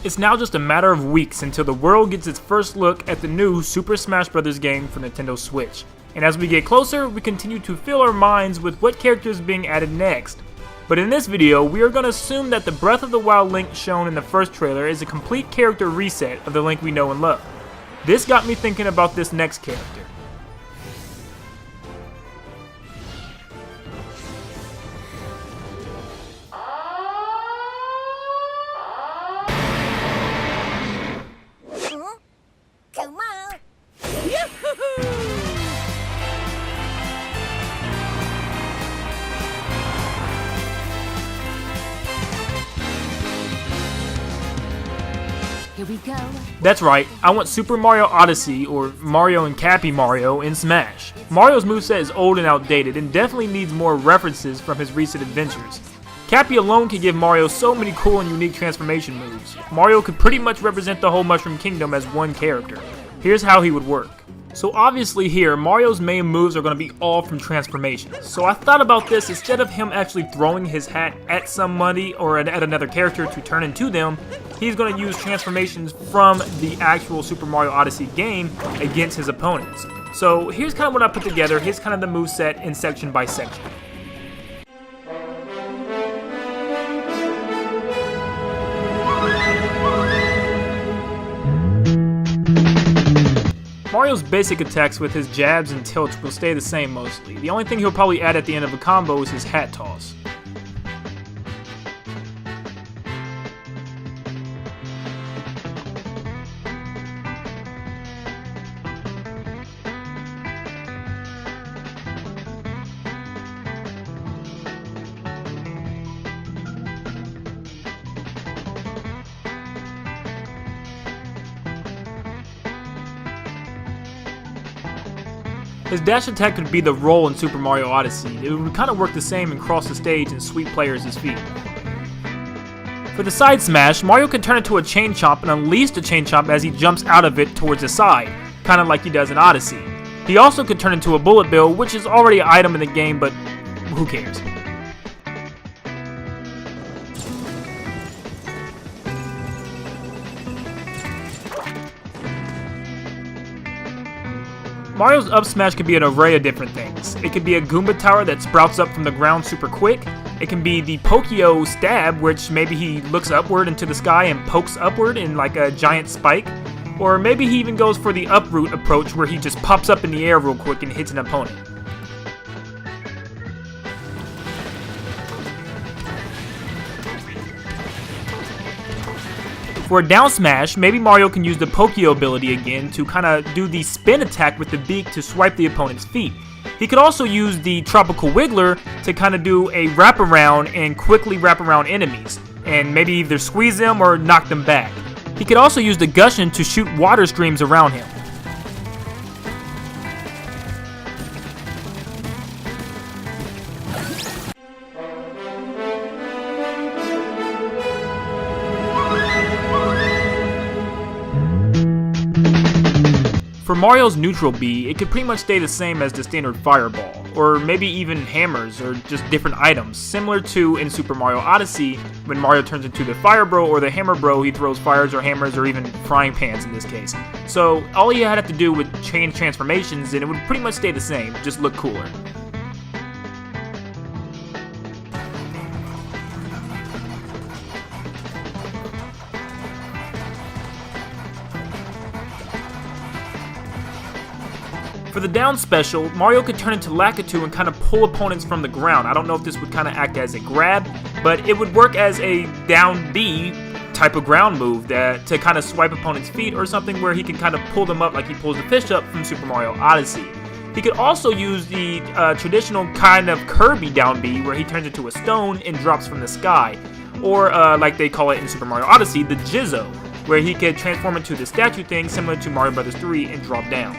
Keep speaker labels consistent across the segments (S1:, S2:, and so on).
S1: It's now just a matter of weeks until the world gets its first look at the new Super Smash Bros. Game for Nintendo Switch. And as we get closer, we continue to fill our minds with what characters are being added next. But in this video, we are going to assume that the Breath of the Wild Link shown in the first trailer is a complete character reset of the Link we know and love. This got me thinking about this next character.
S2: Come on! Here we go.
S1: That's right, I want Super Mario Odyssey, or Mario and Cappy Mario, in Smash. Mario's moveset is old and outdated, and definitely needs more references from his recent adventures. Cappy alone can give Mario so many cool and unique transformation moves. Mario could pretty much represent the whole Mushroom Kingdom as one character. Here's how he would work. So obviously here, Mario's main moves are going to be all from transformations. So I thought about this, instead of him actually throwing his hat at somebody or at another character to turn into them, he's going to use transformations from the actual Super Mario Odyssey game against his opponents. So here's kind of what I put together, here's kind of the moveset in section by section. Mario's basic attacks with his jabs and tilts will stay the same mostly. The only thing he'll probably add at the end of a combo is his hat toss. His dash attack could be the roll in Super Mario Odyssey. It would kind of work the same and cross the stage and sweep players' feet. For the side smash, Mario can turn into a chain chomp and unleash the chain chomp as he jumps out of it towards the side, kind of like he does in Odyssey. He also could turn into a bullet bill, which is already an item in the game, but who cares. Mario's up smash can be an array of different things. It can be a Goomba tower that sprouts up from the ground super quick. It can be the Pokio stab, which maybe he looks upward into the sky and pokes upward in like a giant spike. Or maybe he even goes for the uproot approach where he just pops up in the air real quick and hits an opponent. For a down smash, maybe Mario can use the Pokio ability again to kind of do the spin attack with the beak to swipe the opponent's feet. He could also use the Tropical Wiggler to kind of do a wraparound and quickly wrap around enemies, and maybe either squeeze them or knock them back. He could also use the Gushin to shoot water streams around him. For Mario's neutral B, it could pretty much stay the same as the standard fireball, or maybe even hammers, or just different items, similar to in Super Mario Odyssey, when Mario turns into the Fire Bro or the Hammer Bro, he throws fires or hammers or even frying pans in this case. So all he had to do would change transformations and it would pretty much stay the same, just look cooler. For the down special, Mario could turn into Lakitu and kind of pull opponents from the ground. I don't know if this would kind of act as a grab, but it would work as a down B type of ground move that to kind of swipe opponents' feet, or something where he can kind of pull them up like he pulls the fish up from Super Mario Odyssey. He could also use the traditional kind of Kirby down B where he turns into a stone and drops from the sky, or like they call it in Super Mario Odyssey, the Jizzo, where he could transform into the statue thing similar to Mario Bros. 3 and drop down.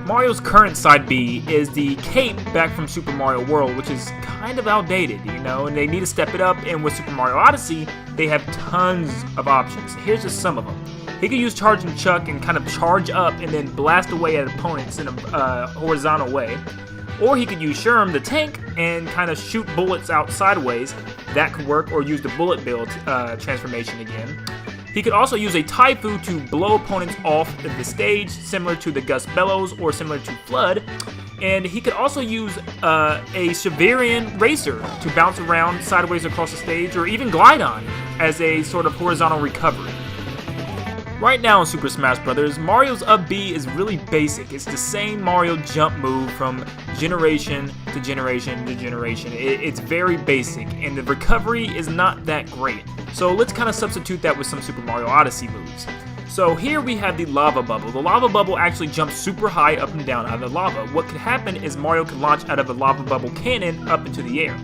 S1: Mario's current side B is the cape back from Super Mario World, which is kind of outdated, you know, and they need to step it up, and with Super Mario Odyssey, they have tons of options. Here's just some of them. He could use Charge and Chuck and kind of charge up and then blast away at opponents in a horizontal way. Or he could use Sherm, the tank, and kind of shoot bullets out sideways. That could work, or use the Bullet Bill transformation again. He could also use a Taifu to blow opponents off the stage, similar to the Gust Bellows or similar to Flood. And he could also use a Shiverian Racer to bounce around sideways across the stage, or even glide on as a sort of horizontal recovery. Right now in Super Smash Bros., Mario's up B is really basic. It's the same Mario jump move from generation to generation to generation. It's very basic, and the recovery is not that great. So let's kind of substitute that with some Super Mario Odyssey moves. So here we have the Lava Bubble. The Lava Bubble actually jumps super high up and down out of the lava. What could happen is Mario could launch out of a Lava Bubble cannon up into the air.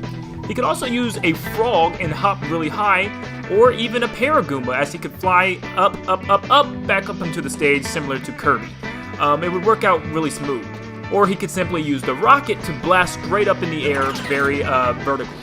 S1: He could also use a frog and hop really high, or even a Paragoomba, as he could fly up, back up into the stage, similar to Kirby. It would work out really smooth. Or he could simply use the rocket to blast straight up in the air, very vertical.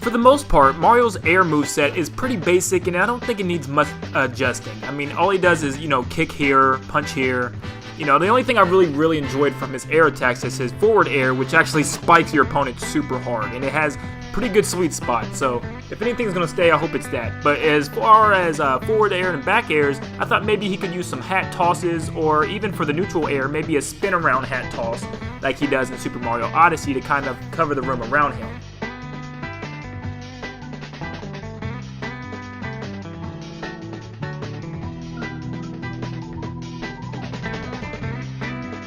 S1: For the most part, Mario's air moveset is pretty basic, and I don't think it needs much adjusting. I mean, all he does is, kick here, punch here. The only thing I really enjoyed from his air attacks is his forward air, which actually spikes your opponent super hard, and it has pretty good sweet spot. So if anything's gonna stay, I hope it's that. But as far as forward air and back airs, I thought maybe he could use some hat tosses, or even for the neutral air, maybe a spin around hat toss like he does in Super Mario Odyssey to kind of cover the room around him.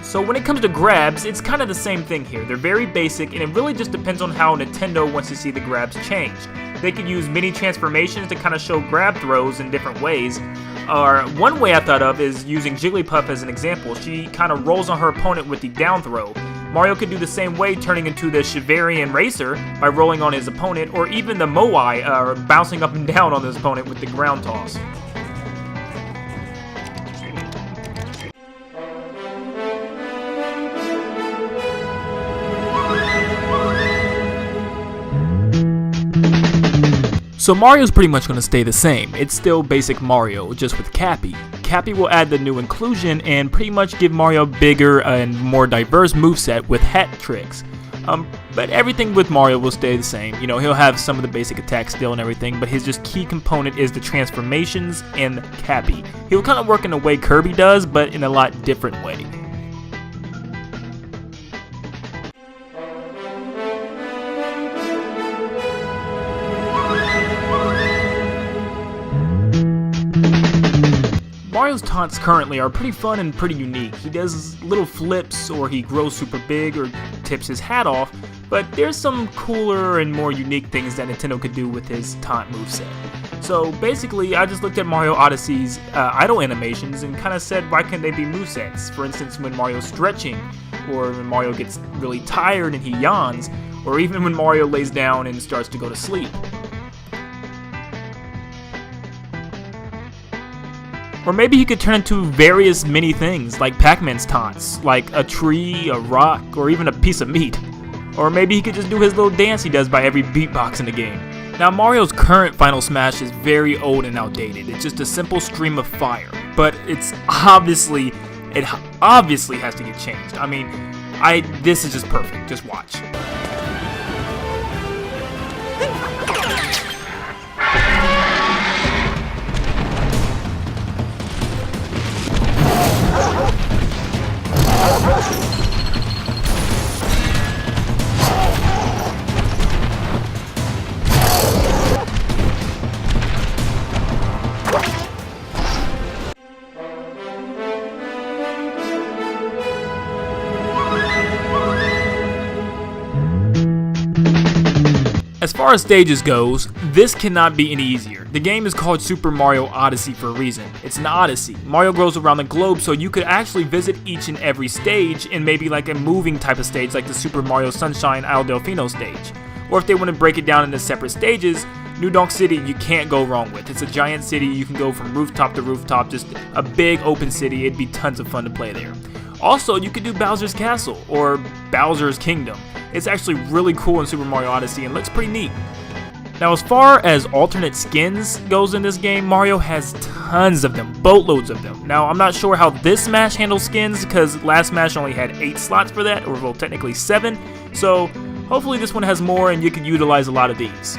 S1: So when it comes to grabs, it's kind of the same thing here. They're very basic, and it really just depends on how Nintendo wants to see the grabs changed. They could use mini transformations to kind of show grab throws in different ways. Or one way I thought of is using Jigglypuff as an example. She kind of rolls on her opponent with the down throw. Mario could do the same way, turning into the Shiverian Racer by rolling on his opponent, or even the Moai, bouncing up and down on his opponent with the ground toss. So Mario's pretty much going to stay the same. It's still basic Mario, just with Cappy. Cappy will add the new inclusion and pretty much give Mario a bigger and more diverse moveset with hat tricks. But everything with Mario will stay the same. He'll have some of the basic attacks still and everything, but his just key component is the transformations and Cappy. He'll kind of work in a way Kirby does, but in a lot different way. Mario's taunts currently are pretty fun and pretty unique. He does little flips, or he grows super big, or tips his hat off, but there's some cooler and more unique things that Nintendo could do with his taunt moveset. So basically, I just looked at Mario Odyssey's idle animations and kind of said, why can't they be movesets? For instance, when Mario's stretching, or when Mario gets really tired and he yawns, or even when Mario lays down and starts to go to sleep. Or maybe he could turn into various mini things, like Pac-Man's taunts, like a tree, a rock, or even a piece of meat. Or maybe he could just do his little dance he does by every beatbox in the game. Now Mario's current Final Smash is very old and outdated. It's just a simple stream of fire, but it obviously has to get changed. I mean, this is just perfect. Just watch. As far as stages goes, this cannot be any easier. The game is called Super Mario Odyssey for a reason. It's an odyssey. Mario goes around the globe, so you could actually visit each and every stage in maybe like a moving type of stage, like the Super Mario Sunshine Isle Delfino stage. Or if they want to break it down into separate stages, New Donk City you can't go wrong with. It's a giant city. You can go from rooftop to rooftop, just a big open city. It'd be tons of fun to play there. Also, you could do Bowser's Castle or Bowser's Kingdom. It's actually really cool in Super Mario Odyssey and looks pretty neat. Now, as far as alternate skins goes in this game, Mario has tons of them, boatloads of them. Now, I'm not sure how this Smash handles skins, because last Smash only had 8 slots for that, or well, technically 7, so hopefully this one has more and you can utilize a lot of these.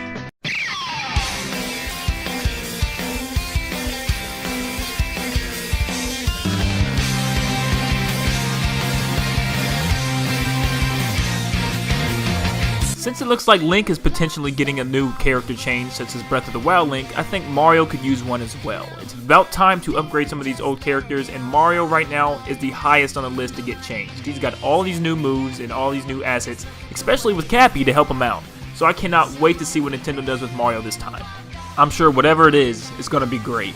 S1: Since it looks like Link is potentially getting a new character change such as Breath of the Wild Link, I think Mario could use one as well. It's about time to upgrade some of these old characters, and Mario right now is the highest on the list to get changed. He's got all these new moves and all these new assets, especially with Cappy to help him out. So I cannot wait to see what Nintendo does with Mario this time. I'm sure whatever it is, it's going to be great.